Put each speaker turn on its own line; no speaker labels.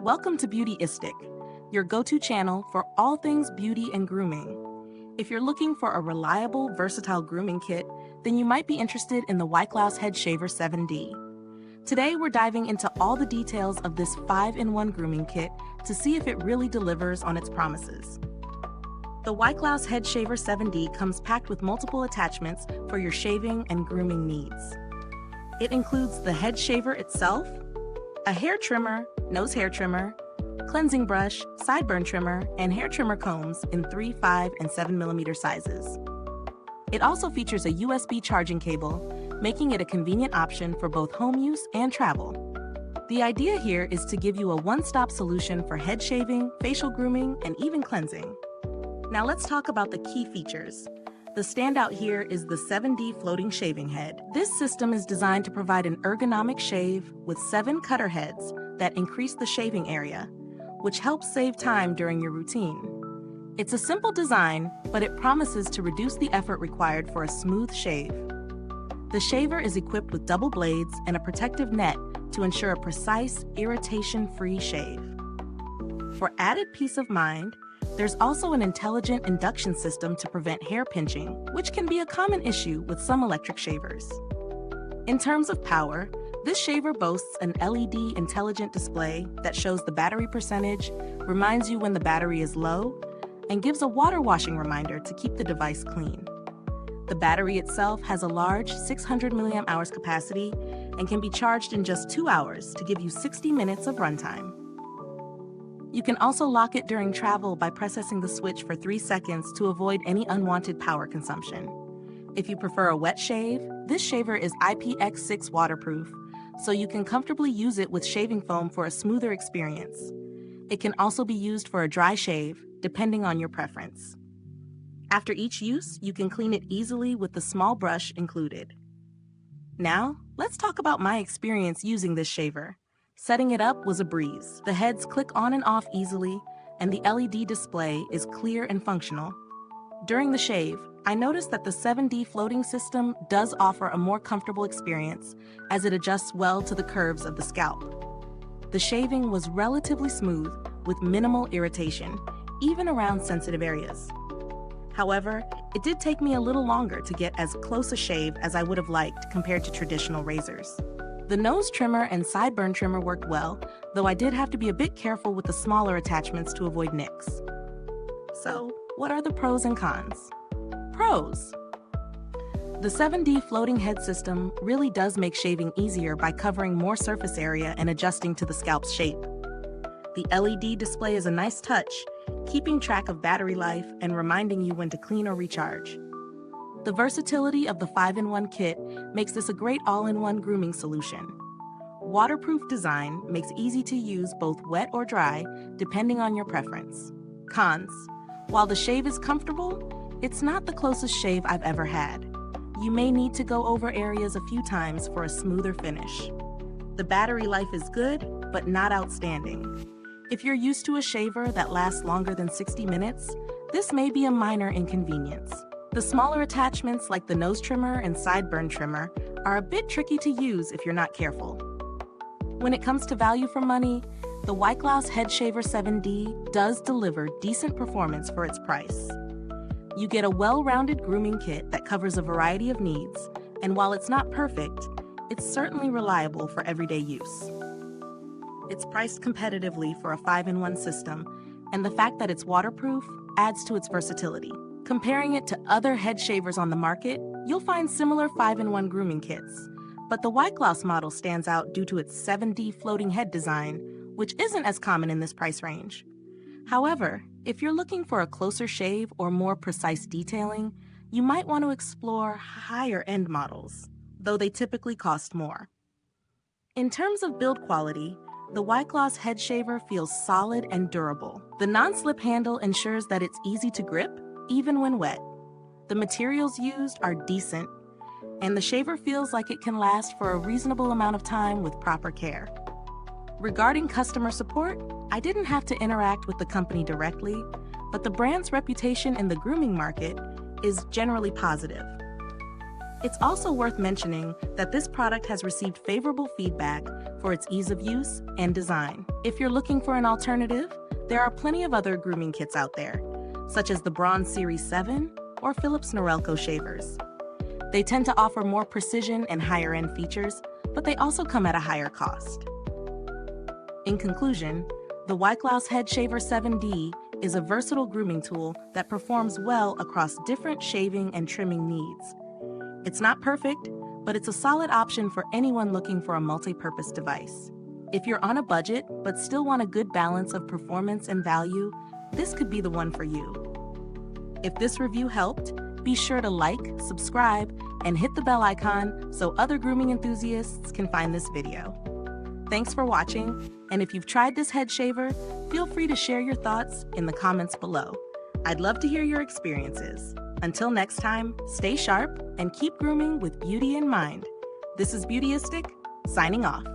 Welcome to Beautyistic, your go-to channel for all things beauty and grooming. If you're looking for a reliable, versatile grooming kit, then you might be interested in the Wyklaus Head Shaver 7D. Today, we're diving into all the details of this 5-in-1 grooming kit to see if it really delivers on its promises. The Wyklaus Head Shaver 7D comes packed with multiple attachments for your shaving and grooming needs. It includes the head shaver itself, a hair trimmer, nose hair trimmer, cleansing brush, sideburn trimmer, and hair trimmer combs in 3, 5, and 7mm sizes. It also features a USB charging cable, making it a convenient option for both home use and travel. The idea here is to give you a one-stop solution for head shaving, facial grooming, and even cleansing. Now let's talk about the key features. The standout here is the 7D floating shaving head. This system is designed to provide an ergonomic shave with 7 cutter heads that increase the shaving area, which helps save time during your routine. It's a simple design, but it promises to reduce the effort required for a smooth shave. The shaver is equipped with double blades and a protective net to ensure a precise, irritation-free shave. For added peace of mind, there's also an intelligent induction system to prevent hair pinching, which can be a common issue with some electric shavers. In terms of power, this shaver boasts an LED intelligent display that shows the battery percentage, reminds you when the battery is low, and gives a water washing reminder to keep the device clean. The battery itself has a large 600 mAh capacity and can be charged in just 2 hours to give you 60 minutes of runtime. You can also lock it during travel by pressing the switch for 3 seconds to avoid any unwanted power consumption. If you prefer a wet shave, this shaver is IPX6 waterproof, so you can comfortably use it with shaving foam for a smoother experience. It can also be used for a dry shave, depending on your preference. After each use, you can clean it easily with the small brush included. Now, let's talk about my experience using this shaver. Setting it up was a breeze. The heads click on and off easily, and the LED display is clear and functional. During the shave, I noticed that the 7D floating system does offer a more comfortable experience as it adjusts well to the curves of the scalp. The shaving was relatively smooth with minimal irritation, even around sensitive areas. However, it did take me a little longer to get as close a shave as I would have liked compared to traditional razors. The nose trimmer and sideburn trimmer worked well, though I did have to be a bit careful with the smaller attachments to avoid nicks. So, what are the pros and cons? Pros. The 7D floating head system really does make shaving easier by covering more surface area and adjusting to the scalp's shape. The LED display is a nice touch, keeping track of battery life and reminding you when to clean or recharge. The versatility of the 5-in-1 kit makes this a great all-in-one grooming solution. Waterproof design makes easy to use both wet or dry, depending on your preference. Cons. While the shave is comfortable, it's not the closest shave I've ever had. You may need to go over areas a few times for a smoother finish. The battery life is good, but not outstanding. If you're used to a shaver that lasts longer than 60 minutes, this may be a minor inconvenience. The smaller attachments like the nose trimmer and sideburn trimmer are a bit tricky to use if you're not careful. When it comes to value for money, the Wyklaus Head Shaver 7D does deliver decent performance for its price. You get a well-rounded grooming kit that covers a variety of needs, and while it's not perfect, it's certainly reliable for everyday use. It's priced competitively for a 5-in-1 system, and the fact that it's waterproof adds to its versatility. Comparing it to other head shavers on the market, you'll find similar 5-in-1 grooming kits, but the Wyklaus model stands out due to its 7D floating head design, which isn't as common in this price range. However, if you're looking for a closer shave or more precise detailing, you might want to explore higher-end models, though they typically cost more. In terms of build quality, the Wyklaus head shaver feels solid and durable. The non-slip handle ensures that it's easy to grip, even when wet. The materials used are decent, and the shaver feels like it can last for a reasonable amount of time with proper care. Regarding customer support, I didn't have to interact with the company directly, but the brand's reputation in the grooming market is generally positive. It's also worth mentioning that this product has received favorable feedback for its ease of use and design. If you're looking for an alternative, there are plenty of other grooming kits out there, such as the Bronze Series 7 or Philips Norelco shavers. They tend to offer more precision and higher-end features, but they also come at a higher cost. In conclusion, the Wyklaus Head Shaver 7D is a versatile grooming tool that performs well across different shaving and trimming needs. It's not perfect, but it's a solid option for anyone looking for a multi-purpose device. If you're on a budget but still want a good balance of performance and value, this could be the one for you. If this review helped, be sure to like, subscribe, and hit the bell icon so other grooming enthusiasts can find this video. Thanks for watching, and if you've tried this head shaver, feel free to share your thoughts in the comments below. I'd love to hear your experiences. Until next time, stay sharp and keep grooming with beauty in mind. This is Beautyistic, signing off.